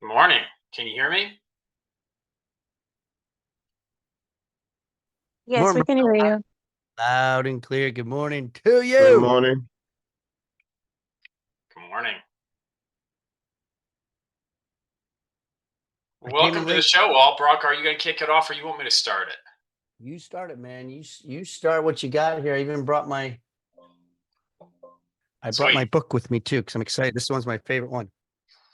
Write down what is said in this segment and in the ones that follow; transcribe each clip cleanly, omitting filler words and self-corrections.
Good morning. Can you hear me? Yes, we Morning, can hear you. loud and clear. Good morning to you. Good morning. Good morning. I came Welcome in to the late. show, all. Brock, are you going to kick it off or you want me to start it? You start it, man. You start what you got here. I even brought my Sweet. book with me too because I'm excited. This one's my favorite one.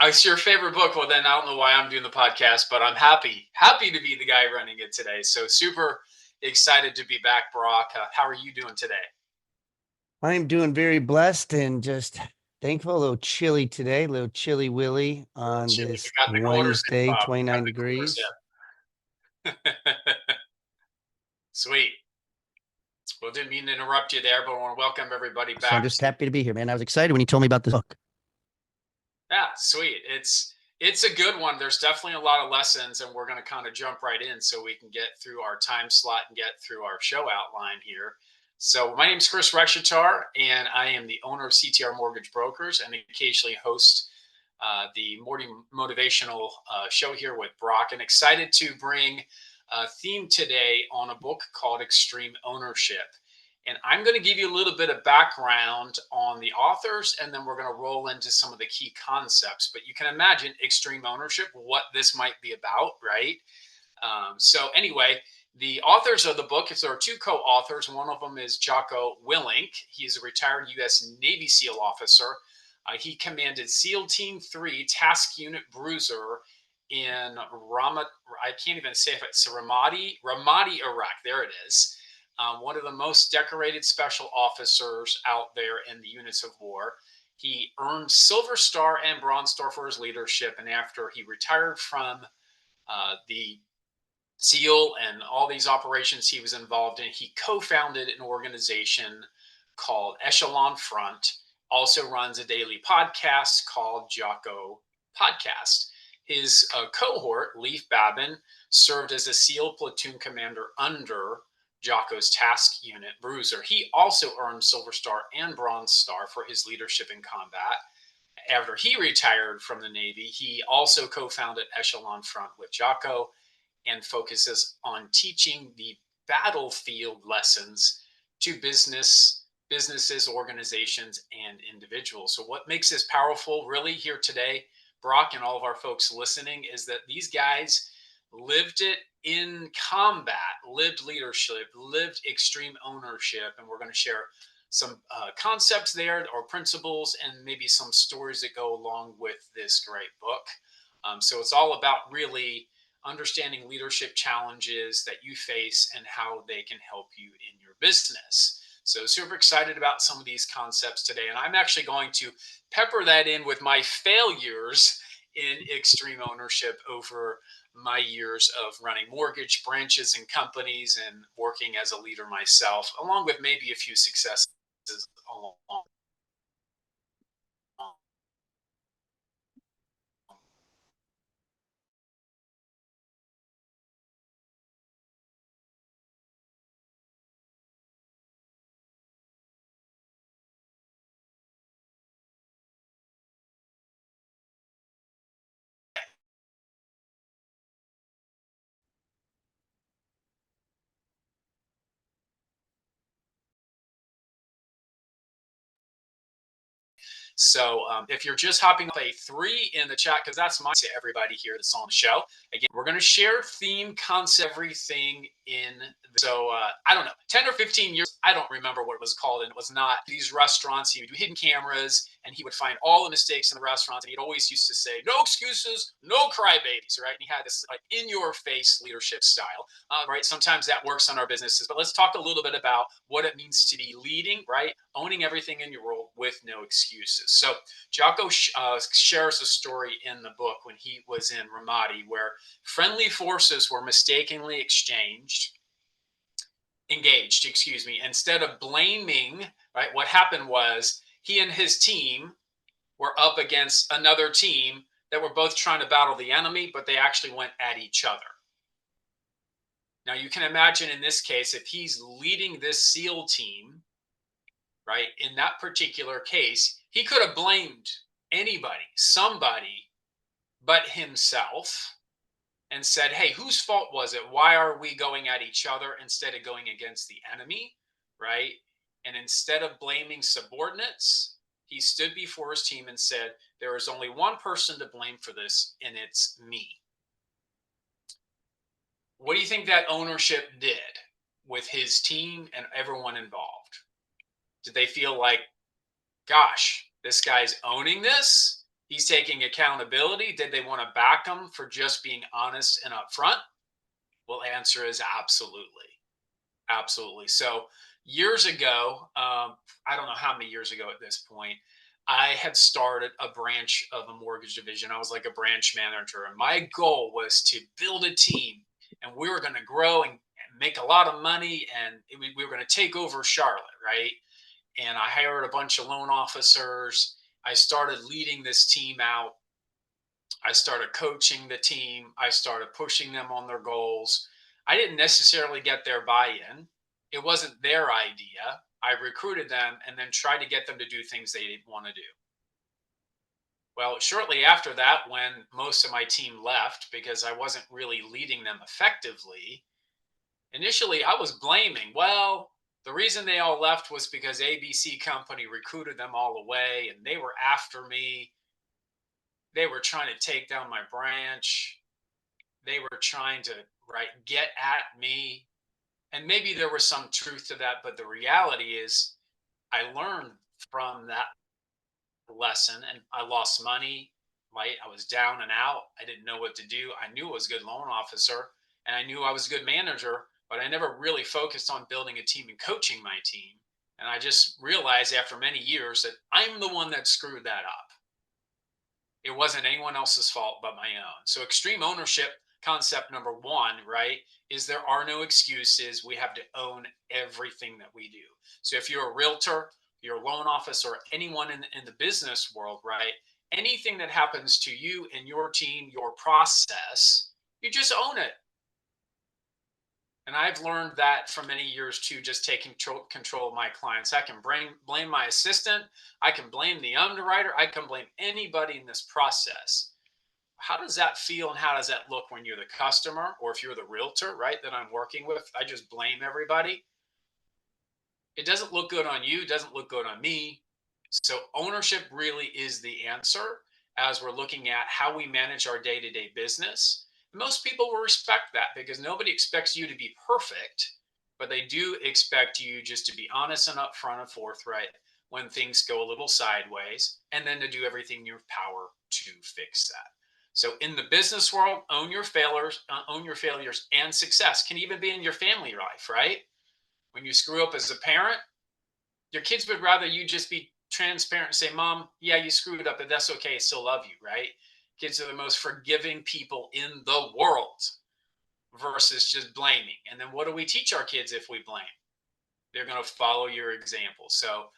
It's your favorite book. Well, then I don't know why I'm doing the podcast, but I'm happy to be the guy running it today. So super excited to be back, Brock. How are you doing today? I'm doing very blessed and just thankful. A little chilly today, a little chilly willy on Chilly. this You got the quarters in, Wednesday, Bob. You 29 got the quarters degrees. in. Sweet. Well, didn't mean to interrupt you there, but I want to welcome everybody back. So I'm just happy to be here, man. I was excited when you told me about this book. Yeah, sweet. It's a good one. There's definitely a lot of lessons, and we're going to kind of jump right in so we can get through our time slot and get through our show outline here. So my name is Chris Reshetar, and I am the owner of CTR Mortgage Brokers and occasionally host the morning motivational show here with Brock. And excited to bring a theme today on a book called Extreme Ownership. And I'm going to give you a little bit of background on the authors, and then we're going to roll into some of the key concepts. But you can imagine extreme ownership, what this might be about, right? So anyway, the authors of the book, if there are two co-authors, one of them is Jocko Willink. He's a retired U.S. Navy SEAL officer. He commanded SEAL Team 3 Task Unit Bruiser in I can't even say if it's Ramadi, Iraq. There it is. One of the most decorated special officers out there in the units of war. He earned Silver Star and Bronze Star for his leadership. And after he retired from the SEAL and all these operations he was involved in, he co-founded an organization called Echelon Front, also runs a daily podcast called Jocko Podcast. His cohort, Leif Babin, served as a SEAL platoon commander under Jocko's task unit, Bruiser. He also earned Silver Star and Bronze Star for his leadership in combat. After he retired from the Navy, he also co-founded Echelon Front with Jocko and focuses on teaching the battlefield lessons to businesses, organizations, and individuals. So what makes this powerful really here today, Brock, and all of our folks listening, is that these guys lived it in combat, lived leadership, lived extreme ownership, and we're going to share some concepts there or principles and maybe some stories that go along with this great book. So it's all about really understanding leadership challenges that you face and how they can help you in your business. So super excited about some of these concepts today. And I'm actually going to pepper that in with my failures in extreme ownership over my years of running mortgage branches and companies and working as a leader myself, along with maybe a few successes along. So if you're just hopping up, a 3 in the chat, because that's my to everybody here that's on the show. Again, we're going to share theme, concept, everything in. So I don't know, 10 or 15 years, I don't remember what it was called. And it was not these restaurants. He would do hidden cameras and he would find all the mistakes in the restaurants. And he'd always used to say, no excuses, no crybabies, right? And he had this like in your face leadership style, right? Sometimes that works on our businesses, but let's talk a little bit about what it means to be leading, right? Owning everything in your role with no excuses. So Jocko shares a story in the book when he was in Ramadi where friendly forces were mistakenly engaged, instead of blaming, right? What happened was he and his team were up against another team that were both trying to battle the enemy, but they actually went at each other. Now you can imagine in this case, if he's leading this SEAL team, right, in that particular case, he could have blamed anybody, somebody, but himself and said, hey, whose fault was it? Why are we going at each other instead of going against the enemy? Right. And instead of blaming subordinates, he stood before his team and said, there is only one person to blame for this, and it's me. What do you think that ownership did with his team and everyone involved? Did they feel like, gosh, this guy's owning this? He's taking accountability. Did they want to back him for just being honest and upfront? Well, answer is absolutely. Absolutely. So years ago, I don't know how many years ago at this point, I had started a branch of a mortgage division. I was like a branch manager, and my goal was to build a team, and we were going to grow and make a lot of money, and we were going to take over Charlotte, right? And I hired a bunch of loan officers. I started leading this team out. I started coaching the team. I started pushing them on their goals. I didn't necessarily get their buy in. It wasn't their idea. I recruited them and then tried to get them to do things they didn't want to do. Well, shortly after that, when most of my team left because I wasn't really leading them effectively, initially I was blaming, well, the reason they all left was because ABC company recruited them all away and they were after me. They were trying to take down my branch. They were trying to get at me, and maybe there was some truth to that, but the reality is I learned from that lesson, and I lost money. Right, I was down and out. I didn't know what to do. I knew I was a good loan officer and I knew I was a good manager, but I never really focused on building a team and coaching my team. And I just realized after many years that I'm the one that screwed that up. It wasn't anyone else's fault but my own. So extreme ownership concept number one, right, is there are no excuses. We have to own everything that we do. So if you're a realtor, you're a loan officer, or anyone in the business world, right, anything that happens to you and your team, your process, you just own it. And I've learned that for many years too, just taking control of my clients. I can blame my assistant. I can blame the underwriter. I can blame anybody in this process. How does that feel and how does that look when you're the customer or if you're the realtor, right, that I'm working with? I just blame everybody. It doesn't look good on you. It doesn't look good on me. So ownership really is the answer as we're looking at how we manage our day-to-day business. Most people will respect that because nobody expects you to be perfect, but they do expect you just to be honest and upfront and forthright when things go a little sideways, and then to do everything in your power to fix that. So in the business world, own your failures and success can even be in your family life, right? When you screw up as a parent, your kids would rather you just be transparent and say, Mom, yeah, you screwed up, but that's okay. I still love you, right? Kids are the most forgiving people in the world versus just blaming. And then what do we teach our kids if we blame? They're going to follow your example. So,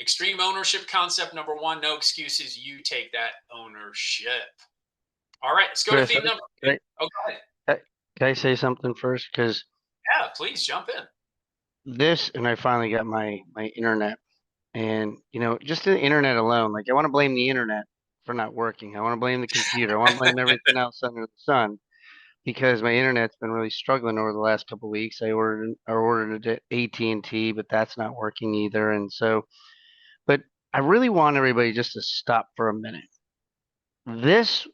extreme ownership concept number one, no excuses. You take that ownership. All right, let's go to Chris, theme number two. Oh, go ahead. can I say something first? Because Yeah, please jump in. and I finally got my internet, and just the internet alone, like I want to blame the internet for not working. I want to blame the computer. I want to blame everything else under the sun because my internet's been really struggling over the last couple of weeks. I ordered it at AT&T, but that's not working either. And so, but I really want everybody just to stop for a minute. This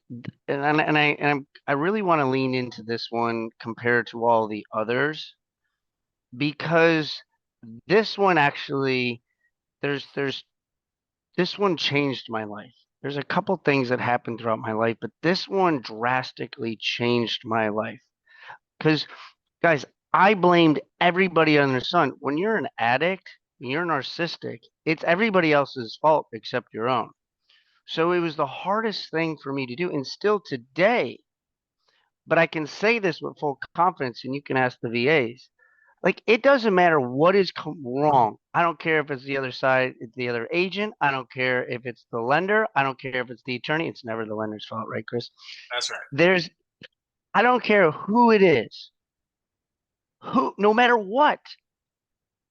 I really want to lean into this one compared to all the others because this one actually there's this one changed my life. There's a couple things that happened throughout my life, but this one drastically changed my life. Because guys, I blamed everybody under the sun. When you're an addict, when you're narcissistic, it's everybody else's fault except your own. So it was the hardest thing for me to do, and still today, but I can say this with full confidence, and you can ask the VAs. Like, it doesn't matter what is wrong. I don't care if it's the other side, it's the other agent. I don't care if it's the lender. I don't care if it's the attorney. It's never the lender's fault, right, Chris? That's right. I don't care who it is, no matter what.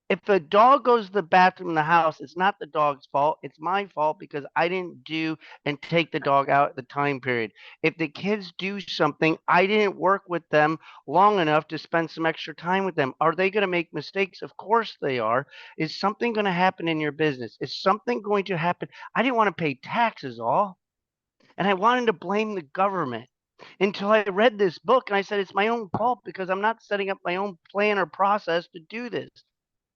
If a dog goes to the bathroom in the house, it's not the dog's fault. It's my fault because I didn't do and take the dog out at the time period. If the kids do something, I didn't work with them long enough to spend some extra time with them. Are they going to make mistakes? Of course they are. Is something going to happen in your business? Is something going to happen? I didn't want to pay taxes all, and I wanted to blame the government until I read this book and I said, it's my own fault because I'm not setting up my own plan or process to do this.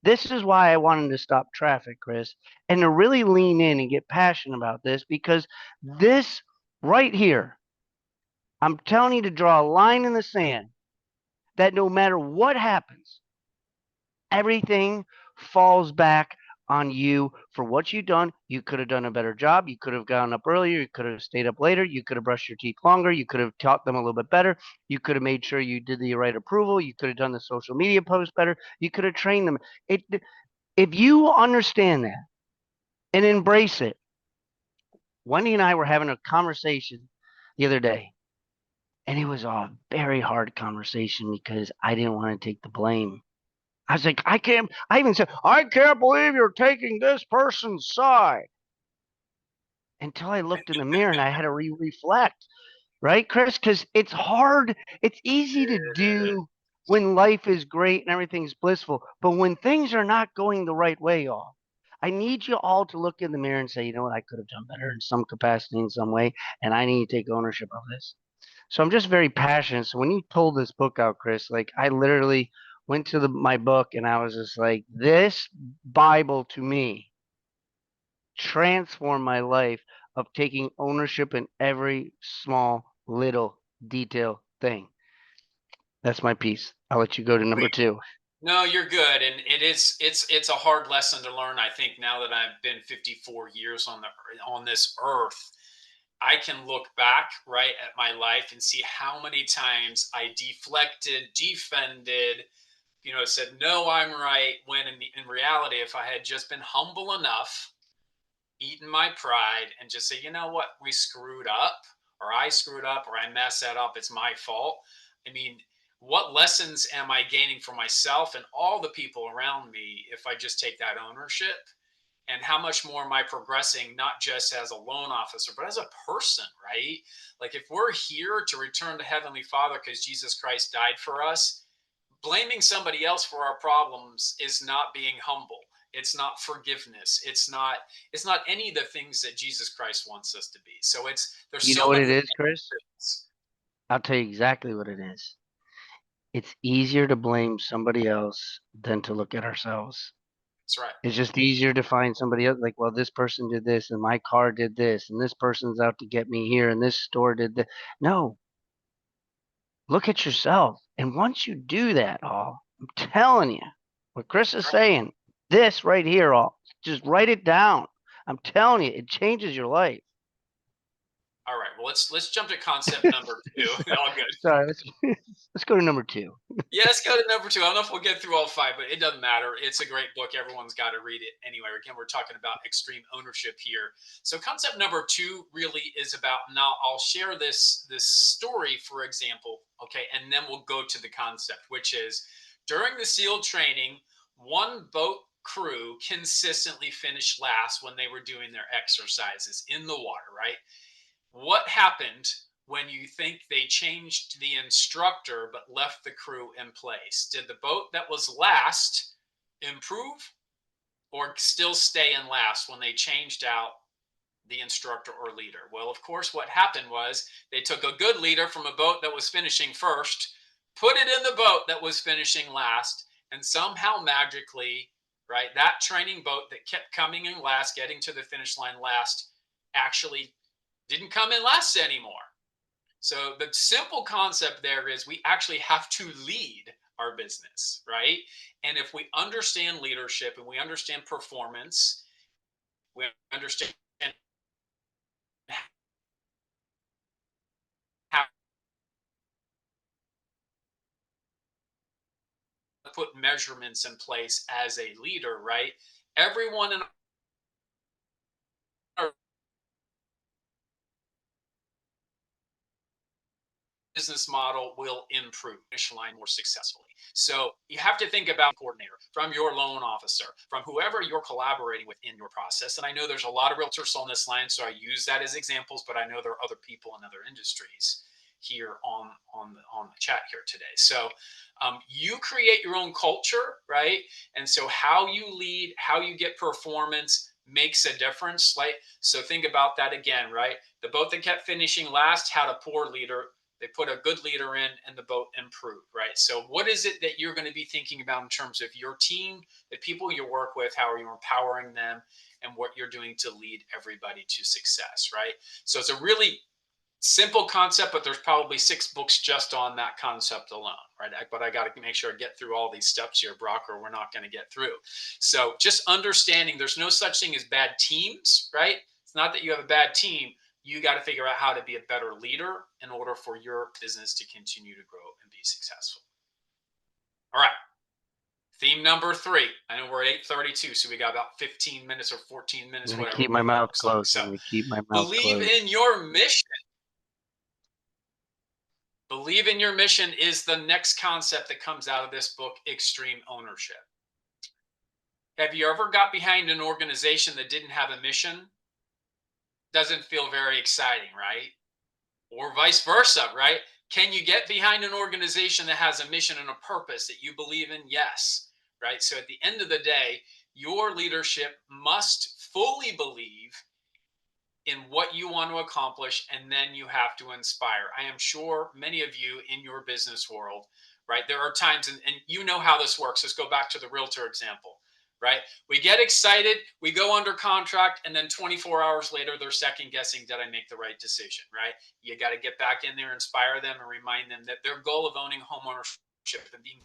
This is why I wanted to stop traffic, Chris, and to really lean in and get passionate about this, because this right here, I'm telling you to draw a line in the sand that no matter what happens, everything falls back on you for what you've done. You could have done a better job. You could have gotten up earlier. You could have stayed up later. You could have brushed your teeth longer. You could have taught them a little bit better. You could have made sure you did the right approval. You could have done the social media post better. You could have trained them. If you understand that and embrace it, Wendy and I were having a conversation the other day, and it was a very hard conversation because I didn't want to take the blame. I was like, I even said, I can't believe you're taking this person's side. Until I looked in the mirror and I had to reflect, right, Chris? Because it's hard. It's easy to do when life is great and everything's blissful. But when things are not going the right way, y'all, I need you all to look in the mirror and say, you know what, I could have done better in some capacity, in some way, and I need to take ownership of this. So I'm just very passionate. So when you pulled this book out, Chris, like I literally went to my book and I was just like, this Bible to me transformed my life of taking ownership in every small little detail thing. That's my piece. I'll let you go to number two. No, you're good, and it's a hard lesson to learn. I think now that I've been 54 years on this earth, I can look back right at my life and see how many times I deflected, defended, said no, I'm right. When in reality, if I had just been humble enough, eaten my pride, and just say, you know what, we screwed up, or I screwed up, or I messed that up. It's my fault. I mean, what lessons am I gaining for myself and all the people around me if I just take that ownership? And how much more am I progressing, not just as a loan officer, but as a person, right? Like if we're here to return to Heavenly Father because Jesus Christ died for us, blaming somebody else for our problems is not being humble. It's not forgiveness. It's not any of the things that Jesus Christ wants us to be. So there's You know so what many it is, Chris? things. I'll tell you exactly what it is. It's easier to blame somebody else than to look at ourselves. That's right. It's just easier to find somebody else, like, well, this person did this, and my car did this, and this person's out to get me here, and this store did that. No, look at yourself. And once you do that, all, I'm telling you, what Chris is saying, this right here, all, just write it down. I'm telling you, it changes your life. All right. Well, let's jump to concept number two. All good. Sorry, let's go to number two. Yeah, let's go to number two. I don't know if we'll get through all five, but it doesn't matter. It's a great book. Everyone's got to read it anyway. Again, we're talking about extreme ownership here. So concept number two really is about, now I'll share this story, for example, okay, and then we'll go to the concept, which is during the SEAL training, one boat crew consistently finished last when they were doing their exercises in the water, right? What happened when you think they changed the instructor but left the crew in place? Did the boat that was last improve or still stay in last when they changed out the instructor or leader? Well, of course, what happened was they took a good leader from a boat that was finishing first, put it in the boat that was finishing last, and somehow magically, right, that training boat that kept coming in last, getting to the finish line last, actually didn't come in last anymore. So the simple concept there is we actually have to lead our business, right? And if we understand leadership and we understand performance, we understand how to put measurements in place as a leader, right? Everyone in our business model will improve, finish line more successfully. So you have to think about coordinator, from your loan officer, from whoever you're collaborating with in your process. And I know there's a lot of realtors on this line, so I use that as examples, but I know there are other people in other industries here on the chat here today. So you create your own culture, right? And so how you lead, how you get performance makes a difference. Like, so think about that again, right? The boat that kept finishing last had a poor leader. They put a good leader in and the boat improved, right? So what is it that you're going to be thinking about in terms of your team, the people you work with, how are you empowering them, and what you're doing to lead everybody to success, right? So it's a really simple concept, but there's probably 6 books just on that concept alone, right? But I got to make sure I get through all these steps here, Brock, or we're not going to get through. So just understanding there's no such thing as bad teams, right? It's not that you have a bad team. You got to figure out how to be a better leader in order for your business to continue to grow and be successful. All right. Theme number 3. I know we're at 8:32, so we got about 15 minutes or 14 minutes, I'm gonna whatever. keep my mouth Like. closed. So I'm gonna keep my mouth believe closed. in your mission. Believe in your mission is the next concept that comes out of this book, Extreme Ownership. Have you ever got behind an organization that didn't have a mission? Doesn't feel very exciting, right? Or vice versa, right? Can you get behind an organization that has a mission and a purpose that you believe in? Yes, right? So at the end of the day, your leadership must fully believe in what you want to accomplish, and then you have to inspire. I am sure many of you in your business world, right? There are times, and you know how this works. Let's go back to the realtor example, right? We get excited, we go under contract, and then 24 hours later, they're second guessing, did I make the right decision, right? You got to get back in there, inspire them, and remind them that their goal of owning homeownership and being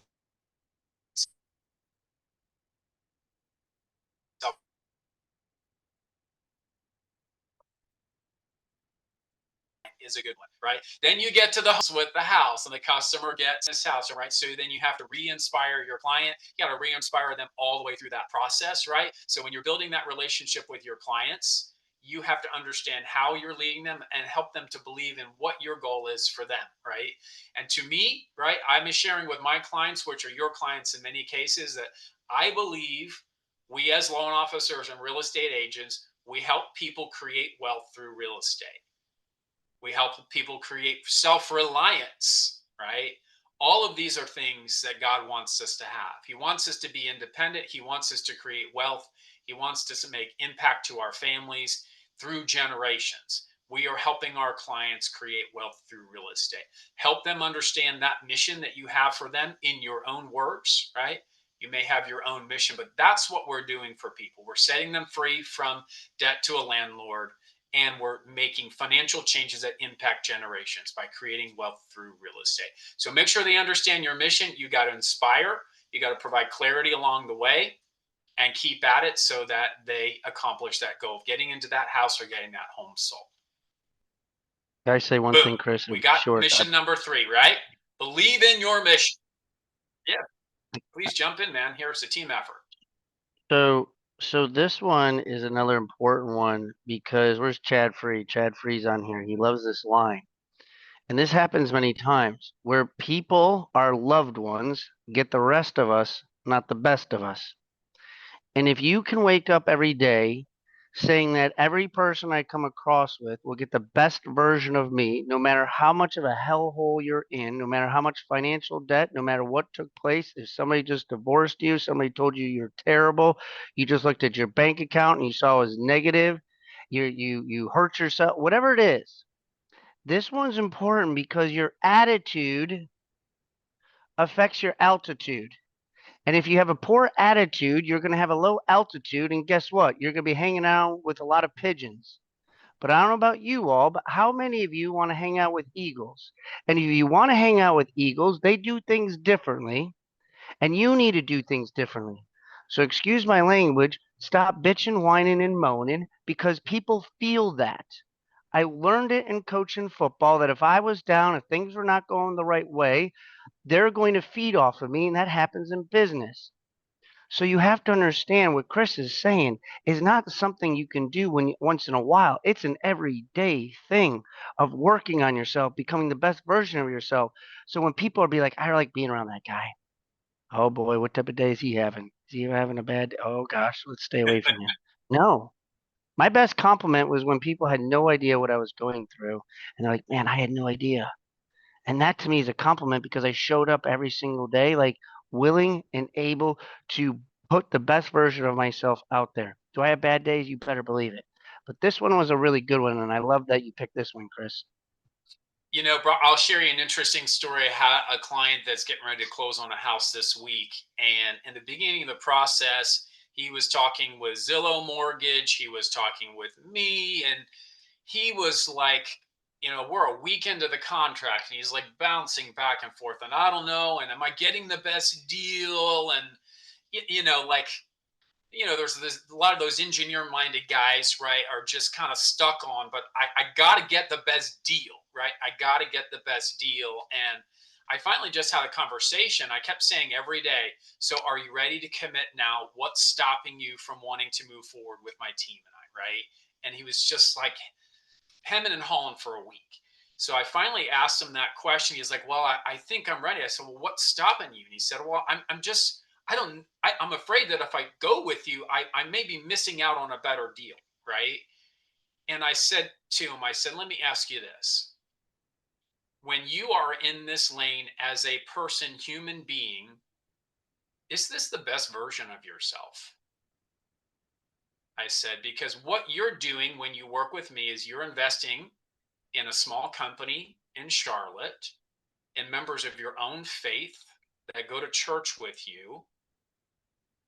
is a good one, right? Then you get to the house with the house, and the customer gets this house, right? So then you have to re-inspire your client. You got to re-inspire them all the way through that process, right? So when you're building that relationship with your clients, you have to understand how you're leading them and help them to believe in what your goal is for them, right? And to me, right, I'm sharing with my clients, which are your clients in many cases, that I believe we as loan officers and real estate agents, we help people create wealth through real estate. We help people create self-reliance, right? All of these are things that God wants us to have. He wants us to be independent. He wants us to create wealth. He wants us to make impact to our families through generations. We are helping our clients create wealth through real estate. Help them understand that mission that you have for them in your own words, right? You may have your own mission, but that's what we're doing for people. We're setting them free from debt to a landlord, and we're making financial changes that impact generations by creating wealth through real estate. So make sure they understand your mission. You got to inspire, you got to provide clarity along the way, and keep at it so that they accomplish that goal of getting into that house or getting that home sold. Can I say one Boom. thing, Chris? We got Short. mission number 3, right? Believe in your mission. Yeah. Please jump in, man. Here's a team effort. So this one is another important one because where's Chad Free? Chad Free's on here. He loves this line. And this happens many times where people, our loved ones, get the rest of us, not the best of us. And if you can wake up every day saying that every person I come across with will get the best version of me, no matter how much of a hellhole you're in, no matter how much financial debt, no matter what took place, if somebody just divorced you, somebody told you you're terrible, you just looked at your bank account and you saw it was negative, you hurt yourself, whatever it is. This one's important because your attitude affects your altitude. And if you have a poor attitude, you're going to have a low altitude. And guess what? You're going to be hanging out with a lot of pigeons. But I don't know about you all, but how many of you want to hang out with eagles? And if you want to hang out with eagles, they do things differently. And you need to do things differently. So excuse my language. Stop bitching, whining, and moaning because people feel that. I learned it in coaching football that if I was down, if things were not going the right way, they're going to feed off of me. And that happens in business. So you have to understand what Chris is saying is not something you can do once in a while. It's an everyday thing of working on yourself, becoming the best version of yourself. So when people are be like, I like being around that guy. Oh boy, what type of day is he having? Is he having a bad day? Oh gosh, let's stay away from him. No. My best compliment was when people had no idea what I was going through. And they're like, man, I had no idea. And that to me is a compliment because I showed up every single day, like willing and able to put the best version of myself out there. Do I have bad days? You better believe it. But this one was a really good one. And I love that you picked this one, Chris. You know, bro, I'll share you an interesting story. I had a client that's getting ready to close on a house this week. And in the beginning of the process, he was talking with Zillow Mortgage. He was talking with me. And he was like, you know, we're a week into the contract. And he's like bouncing back and forth. And I don't know. And am I getting the best deal? And, you know, like, you know, there's a lot of those engineer-minded guys, right, are just kind of stuck on, but I got to get the best deal, right? I got to get the best deal. And I finally just had a conversation. I kept saying every day, so are you ready to commit now? What's stopping you from wanting to move forward with my team and I, right? And he was just like hemming and hawing for a week. So I finally asked him that question. He's like, well, I think I'm ready. I said, well, what's stopping you? And he said, well, I'm just, I'm afraid that if I go with you, I may be missing out on a better deal. Right. And I said to him, I said, let me ask you this. When you are in this lane as a person, human being, is this the best version of yourself? I said, because what you're doing when you work with me is you're investing in a small company in Charlotte and members of your own faith that go to church with you,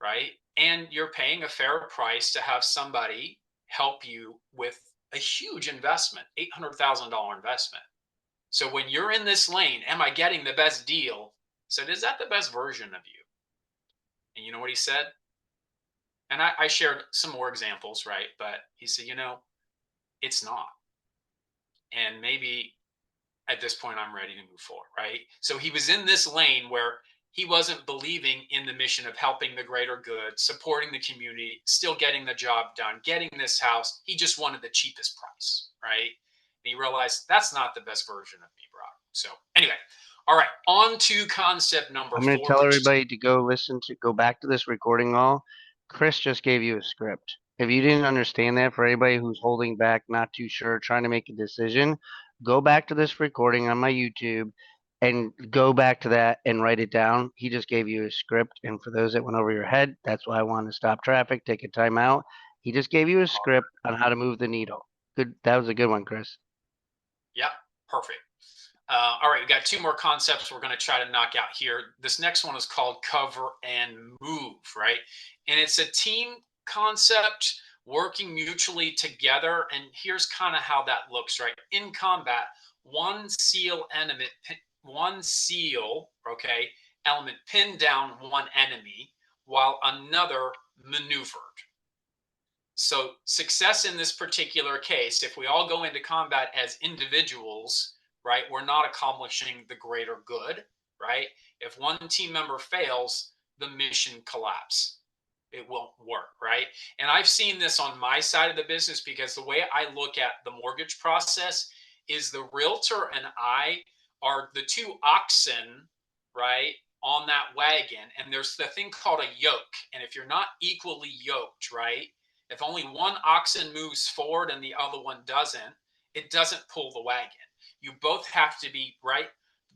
right? And you're paying a fair price to have somebody help you with a huge investment, $800,000 investment. So when you're in this lane, am I getting the best deal? I said, is that the best version of you? And you know what he said? And I shared some more examples, right? But he said, you know, it's not. And maybe at this point I'm ready to move forward, right? So he was in this lane where he wasn't believing in the mission of helping the greater good, supporting the community, still getting the job done, getting this house. He just wanted the cheapest price, right? And he realized that's not the best version of me, Brock. So anyway, all right, on to concept number I'm going to 4, tell which everybody to go back to this recording all. Chris just gave you a script. If you didn't understand that, for anybody who's holding back, not too sure, trying to make a decision, go back to this recording on my YouTube and go back to that and write it down. He just gave you a script. And for those that went over your head, that's why I wanted to stop traffic, take a time out. He just gave you a script on how to move the needle. Good. That was a good one, Chris. yeah, perfect. All right, we got 2 more concepts we're going to try to knock out here. This next one is called cover and move, right? And it's a team concept working mutually together. And here's kind of how that looks, right? In combat, one seal, okay, element pinned down one enemy while another maneuvered. So success in this particular case, if we all go into combat as individuals, right, we're not accomplishing the greater good, right? If one team member fails, the mission collapse. It won't work, right? And I've seen this on my side of the business because the way I look at the mortgage process is the realtor and I are the 2 oxen, right, on that wagon. And there's the thing called a yoke. And if you're not equally yoked, right, if only one oxen moves forward and the other one doesn't, it doesn't pull the wagon. You both have to be, right?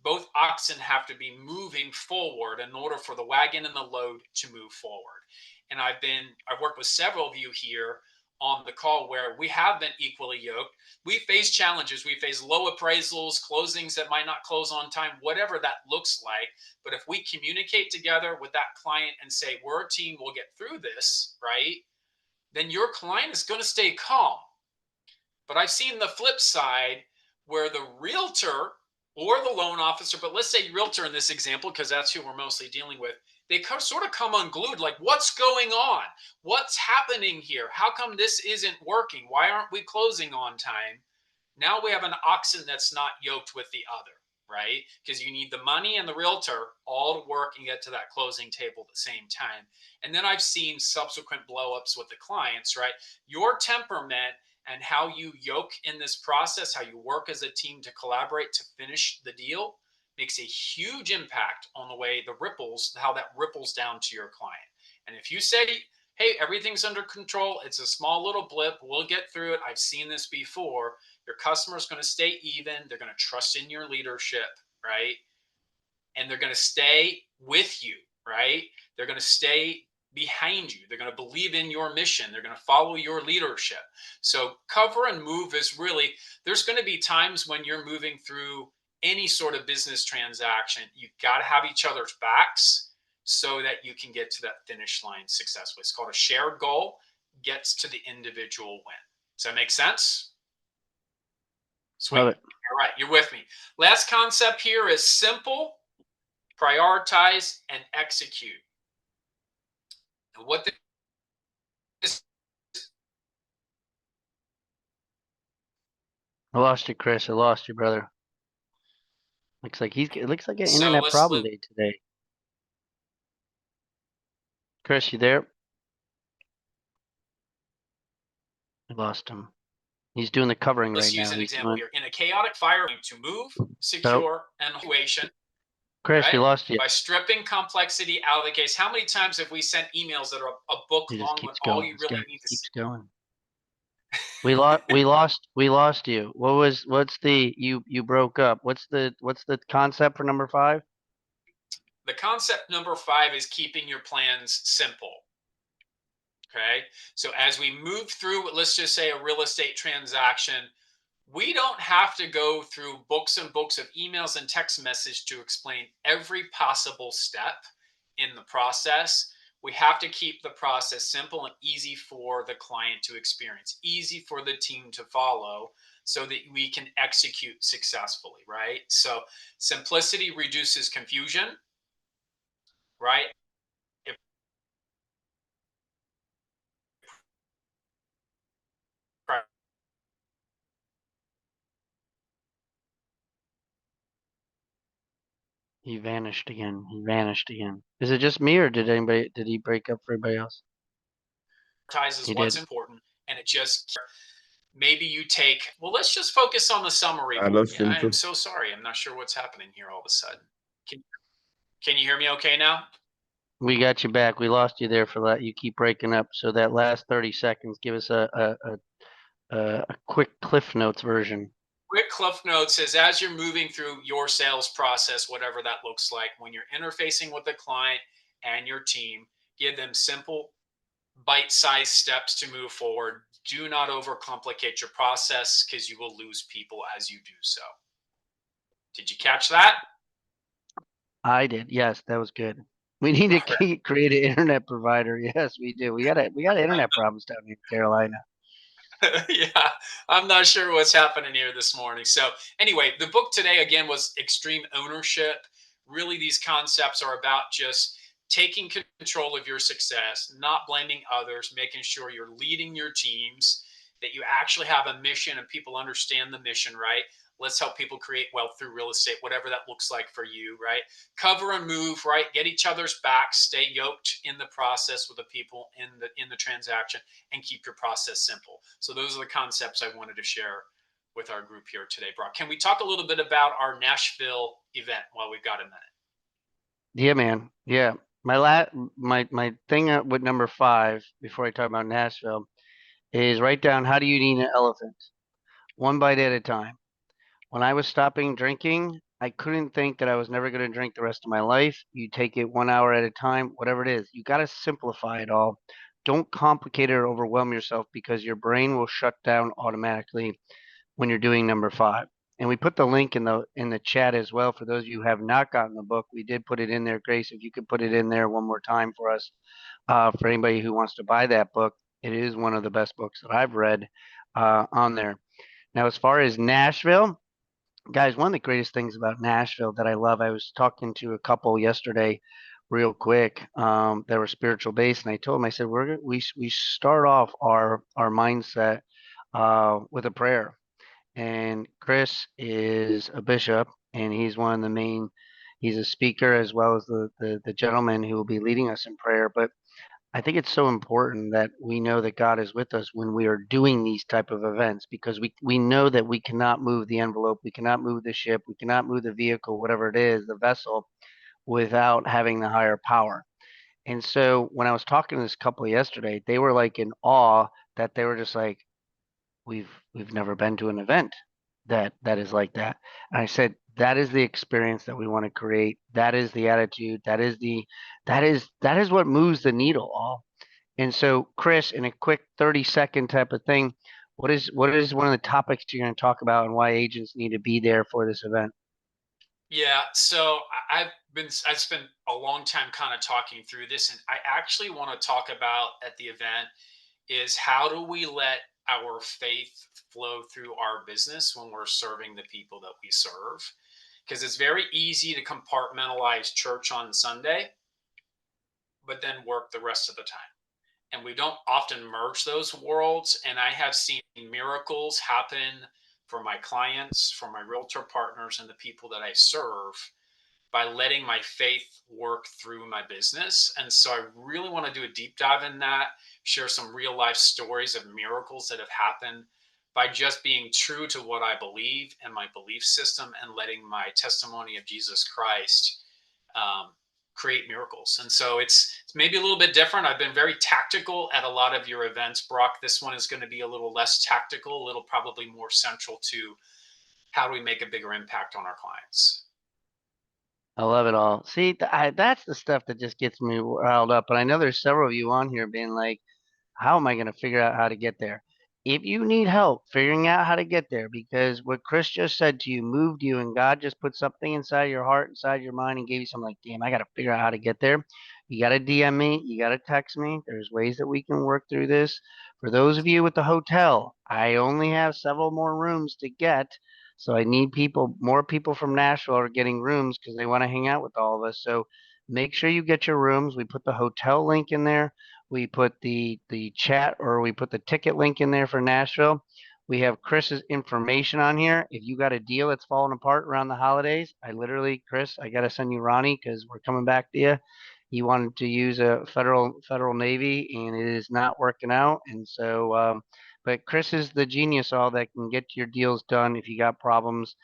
Both oxen have to be moving forward in order for the wagon and the load to move forward. And I've worked with several of you here on the call where we have been equally yoked. We face challenges. We face low appraisals, closings that might not close on time, whatever that looks like. But if we communicate together with that client and say, we're a team, we'll get through this, right? Then your client is going to stay calm. But I've seen the flip side where the realtor or the loan officer, but let's say realtor in this example, because that's who we're mostly dealing with, they sort of come unglued, like, what's going on? What's happening here? How come this isn't working? Why aren't we closing on time? Now we have an oxen that's not yoked with the other. right? Because you need the money and the realtor all to work and get to that closing table at the same time. And then I've seen subsequent blowups with the clients, right? Your temperament and how you yoke in this process, how you work as a team to collaborate to finish the deal makes a huge impact on the way the ripples, how that ripples down to your client. And if you say, hey, everything's under control, it's a small little blip, we'll get through it, I've seen this before, your customer's going to stay even, they're going to trust in your leadership, right? And they're going to stay with you, right? They're going to stay behind you. They're going to believe in your mission. They're going to follow your leadership. So cover and move is really, there's going to be times when you're moving through any sort of business transaction, you've got to have each other's backs so that you can get to that finish line successfully. It's called a shared goal, gets to the individual win. Does that make sense? Sweet. Love it. All right, you're with me. Last concept here is simple, prioritize, and execute. And what this I lost you, Chris. I lost you, brother. It looks like an so internet let's problem day today. Chris, you there? I lost him. He's doing the covering let's right use now. an He's example doing. here. In a chaotic fire, to move, secure, and situation, Chris, right? we lost you. By stripping complexity out of the case. How many times have we sent emails that are a book He just long when keeps all going. you This guy really need to keeps say? going. We lost you. What's the you broke up? What's the concept for number 5? The concept number 5 is keeping your plans simple. Okay. So as we move through, let's just say a real estate transaction, we don't have to go through books and books of emails and text message to explain every possible step in the process. We have to keep the process simple and easy for the client to experience, easy for the team to follow so that we can execute successfully, right? So simplicity reduces confusion, right? If He vanished again. He vanished again. Is it just me, or did he break up for everybody else? prioritizes He what's did. important, and it just maybe you take, well, let's just focus on the summary. I lost Yeah, him I am too. so sorry, I'm not sure what's happening here all of a sudden. Can you hear me okay now? We got you back. We lost you there for that. You keep breaking up. So that last 30 seconds, give us a quick Cliff Notes version. Quick cliff notes is as you're moving through your sales process, whatever that looks like, when you're interfacing with the client and your team, give them simple bite-sized steps to move forward. Do not overcomplicate your process because you will lose people as you do so. Did you catch that? I did. Yes, that was good. We need to create an internet provider. Yes, we do. We got internet problems down here in Carolina. Yeah, I'm not sure what's happening here this morning. So, anyway, the book today again was Extreme Ownership. Really, these concepts are about just taking control of your success, not blaming others, making sure you're leading your teams, that you actually have a mission and people understand the mission, right? Let's help people create wealth through real estate, whatever that looks like for you, right? Cover and move, right? Get each other's back, stay yoked in the process with the people in the transaction, and keep your process simple. So those are the concepts I wanted to share with our group here today, Brock. Can we talk a little bit about our Nashville event while we've got a minute? Yeah, man. Yeah. My thing with number 5 before I talk about Nashville is write down, how do you eat an elephant? One bite at a time. When I was stopping drinking, I couldn't think that I was never going to drink the rest of my life. You take it 1 hour at a time, whatever it is. You got to simplify it all. Don't complicate it or overwhelm yourself, because your brain will shut down automatically when you're doing number 5. And we put the link in the chat as well for those of you who have not gotten the book. We did put it in there. Grace, if you could put it in there one more time for us, for anybody who wants to buy that book. It is one of the best books that I've read on there. Now, as far as Nashville, guys, one of the greatest things about Nashville that I love, I was talking to a couple yesterday real quick that were spiritual based, and I told them, I said, we start off our mindset with a prayer. And Chris is a bishop, and he's one of the main. He's a speaker as well as the gentleman who will be leading us in prayer. But I think it's so important that we know that God is with us when we are doing these type of events, because we know that we cannot move the envelope, we cannot move the ship, we cannot move the vehicle, whatever it is, the vessel, without having the higher power. And so when I was talking to this couple yesterday, they were like in awe that they were just like, we've never been to an event that is like that. And I said, that is the experience that we want to create. That is the attitude. That is what moves the needle all. And so, Chris, in a quick 30-second type of thing, what is one of the topics you're going to talk about and why agents need to be there for this event? Yeah, so I've spent a long time kind of talking through this, and I actually want to talk about at the event is how do we let our faith flow through our business when we're serving the people that we serve? Because it's very easy to compartmentalize church on Sunday, but then work the rest of the time. And we don't often merge those worlds. And I have seen miracles happen for my clients, for my realtor partners, and the people that I serve by letting my faith work through my business. And so I really want to do a deep dive in that, share some real life stories of miracles that have happened by just being true to what I believe and my belief system and letting my testimony of Jesus Christ um, create miracles. And so it's maybe a little bit different. I've been very tactical at a lot of your events, Brock. This one is going to be a little less tactical, a little probably more central to how do we make a bigger impact on our clients. I love it all. See, that's the stuff that just gets me riled up. And I know there's several of you on here being like, how am I going to figure out how to get there? If you need help figuring out how to get there, because what Chris just said to you moved you, and God just put something inside your heart, inside your mind, and gave you something like, damn, I got to figure out how to get there. You got to DM me. You got to text me. There's ways that we can work through this. For those of you with the hotel, I only have several more rooms to get. So I need people, more people from Nashville are getting rooms because they want to hang out with all of us. So make sure you get your rooms. We put the hotel link in there. We put the chat, or we put the ticket link in there for Nashville. We have Chris's information on here. If you got a deal that's falling apart around the holidays, Chris, I got to send you Ronnie because we're coming back to you. He wanted to use a federal Navy, and it is not working out. And so, but Chris is the genius all that can get your deals done if you got problems.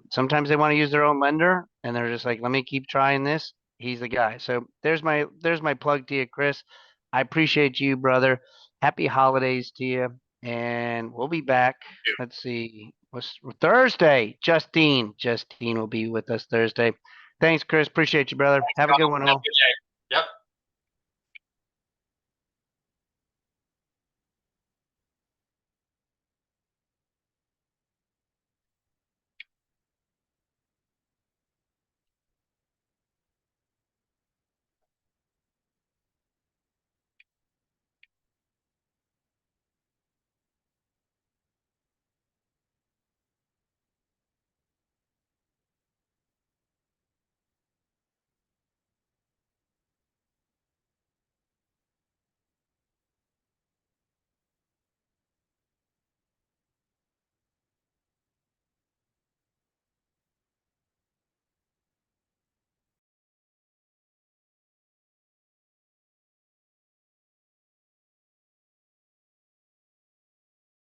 Sometimes they want to use their own lender, and they're just like, let me keep trying this. He's the guy. So there's my plug to you, Chris. I appreciate you, brother. Happy holidays to you. And we'll be back. Let's see. What's Thursday? Justine will be with us Thursday. Thanks, Chris. Appreciate you, brother. Have a good one, Have a all. good day. Yep.